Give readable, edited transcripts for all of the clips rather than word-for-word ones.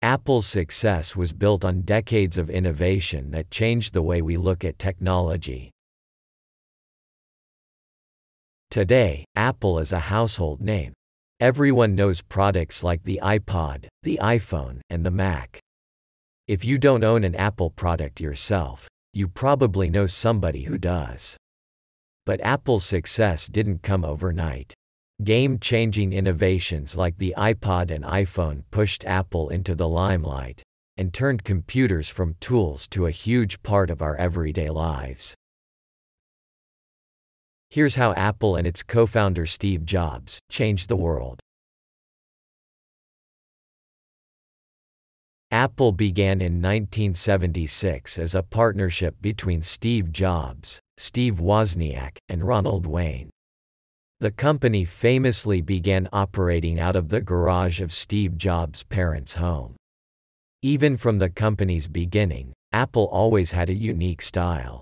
Apple's success was built on decades of innovation that changed the way we look at technology. Today, Apple is a household name. Everyone knows products like the iPod, the iPhone, and the Mac. If you don't own an Apple product yourself, you probably know somebody who does. But Apple's success didn't come overnight. Game-changing innovations like the iPod and iPhone pushed Apple into the limelight and turned computers from tools to a huge part of our everyday lives. Here's how Apple and its co-founder Steve Jobs changed the world. Apple began in 1976 as a partnership between Steve Jobs, Steve Wozniak, and Ronald Wayne. The company famously began operating out of the garage of Steve Jobs' parents' home. Even from the company's beginning, Apple always had a unique style.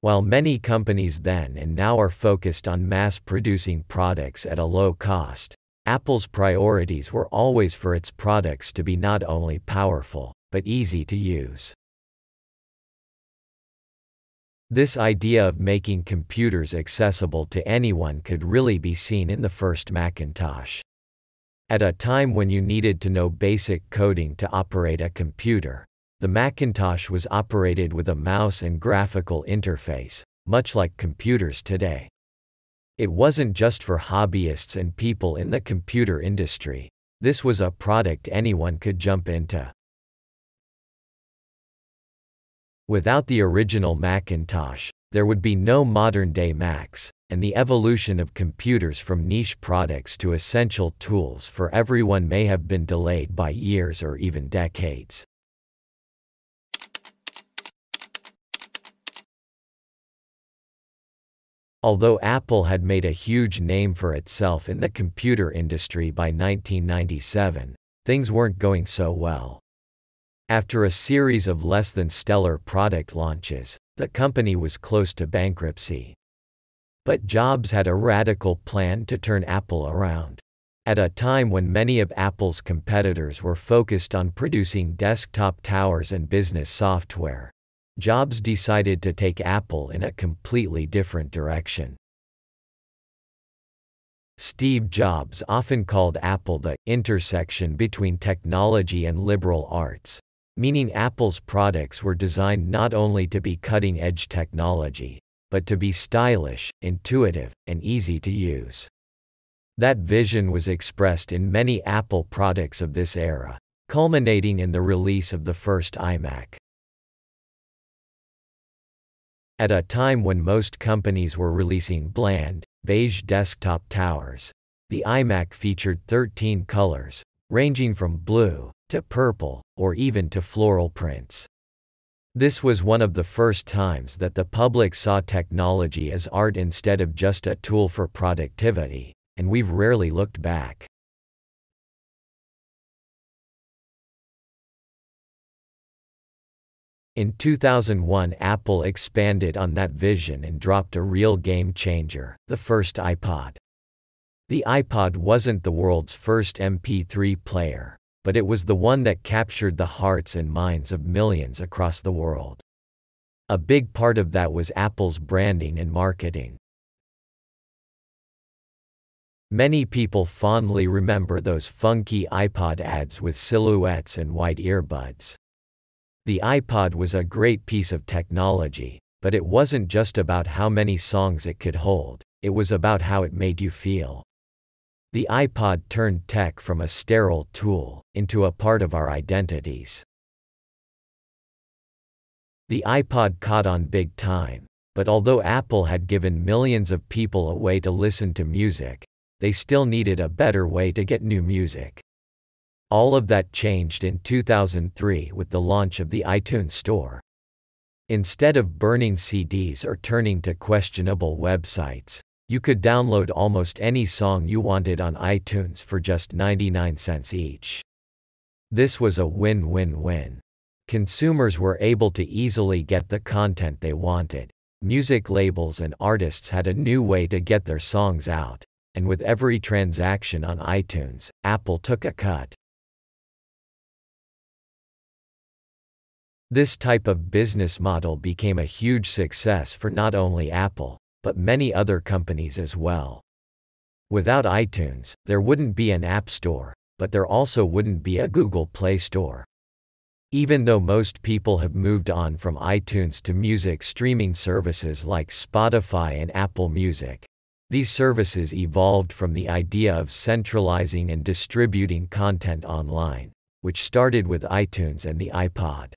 While many companies then and now are focused on mass-producing products at a low cost, Apple's priorities were always for its products to be not only powerful, but easy to use. This idea of making computers accessible to anyone could really be seen in the first Macintosh. At a time when you needed to know basic coding to operate a computer, the Macintosh was operated with a mouse and graphical interface, much like computers today. It wasn't just for hobbyists and people in the computer industry. This was a product anyone could jump into. Without the original Macintosh, there would be no modern-day Macs, and the evolution of computers from niche products to essential tools for everyone may have been delayed by years or even decades. Although Apple had made a huge name for itself in the computer industry by 1997, things weren't going so well. After a series of less than stellar product launches, the company was close to bankruptcy. But Jobs had a radical plan to turn Apple around. At a time when many of Apple's competitors were focused on producing desktop towers and business software, Jobs decided to take Apple in a completely different direction. Steve Jobs often called Apple the intersection between technology and liberal arts, meaning Apple's products were designed not only to be cutting-edge technology, but to be stylish, intuitive, and easy to use. That vision was expressed in many Apple products of this era, culminating in the release of the first iMac. At a time when most companies were releasing bland, beige desktop towers, the iMac featured 13 colors, ranging from blue to purple, or even to floral prints. This was one of the first times that the public saw technology as art instead of just a tool for productivity, and we've rarely looked back. In 2001, Apple expanded on that vision and dropped a real game changer, the first iPod. The iPod wasn't the world's first MP3 player, but it was the one that captured the hearts and minds of millions across the world. A big part of that was Apple's branding and marketing. Many people fondly remember those funky iPod ads with silhouettes and white earbuds. The iPod was a great piece of technology, but it wasn't just about how many songs it could hold, it was about how it made you feel. The iPod turned tech from a sterile tool into a part of our identities. The iPod caught on big time, but although Apple had given millions of people a way to listen to music, they still needed a better way to get new music. All of that changed in 2003 with the launch of the iTunes Store. Instead of burning CDs or turning to questionable websites, you could download almost any song you wanted on iTunes for just 99 cents each. This was a win-win-win. Consumers were able to easily get the content they wanted. Music labels and artists had a new way to get their songs out, and with every transaction on iTunes, Apple took a cut. This type of business model became a huge success for not only Apple, but many other companies as well. Without iTunes, there wouldn't be an App Store, but there also wouldn't be a Google Play Store. Even though most people have moved on from iTunes to music streaming services like Spotify and Apple Music, these services evolved from the idea of centralizing and distributing content online, which started with iTunes and the iPod.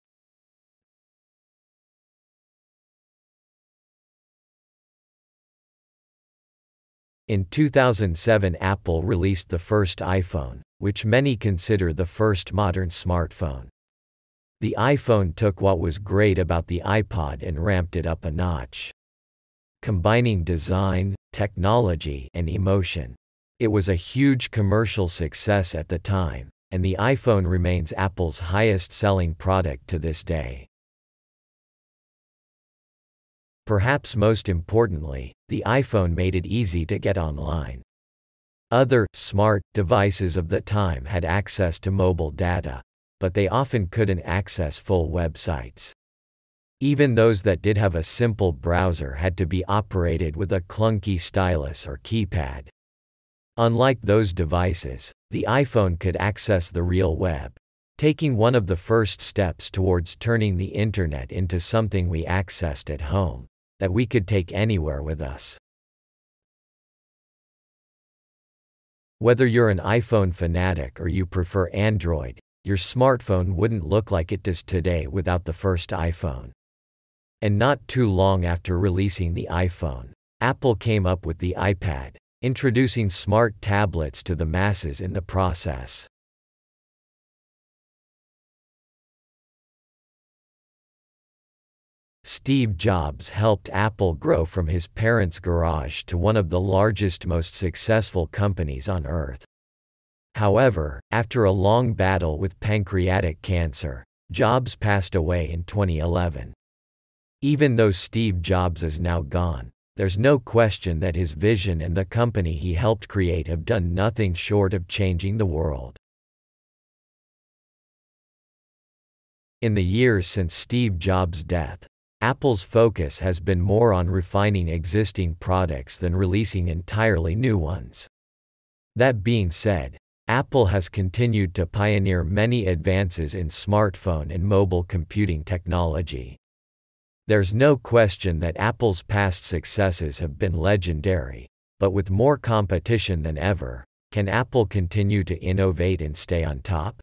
In 2007, Apple released the first iPhone, which many consider the first modern smartphone. The iPhone took what was great about the iPod and ramped it up a notch. Combining design, technology, and emotion, it was a huge commercial success at the time, and the iPhone remains Apple's highest-selling product to this day. Perhaps most importantly, the iPhone made it easy to get online. Other smart devices of the time had access to mobile data, but they often couldn't access full websites. Even those that did have a simple browser had to be operated with a clunky stylus or keypad. Unlike those devices, the iPhone could access the real web, taking one of the first steps towards turning the internet into something we accessed at home, that we could take anywhere with us. Whether you're an iPhone fanatic or you prefer Android, your smartphone wouldn't look like it does today without the first iPhone. And not too long after releasing the iPhone, Apple came up with the iPad, introducing smart tablets to the masses in the process. Steve Jobs helped Apple grow from his parents' garage to one of the largest, most successful companies on earth. However, after a long battle with pancreatic cancer, Jobs passed away in 2011. Even though Steve Jobs is now gone, there's no question that his vision and the company he helped create have done nothing short of changing the world. In the years since Steve Jobs' death, Apple's focus has been more on refining existing products than releasing entirely new ones. That being said, Apple has continued to pioneer many advances in smartphone and mobile computing technology. There's no question that Apple's past successes have been legendary, but with more competition than ever, can Apple continue to innovate and stay on top?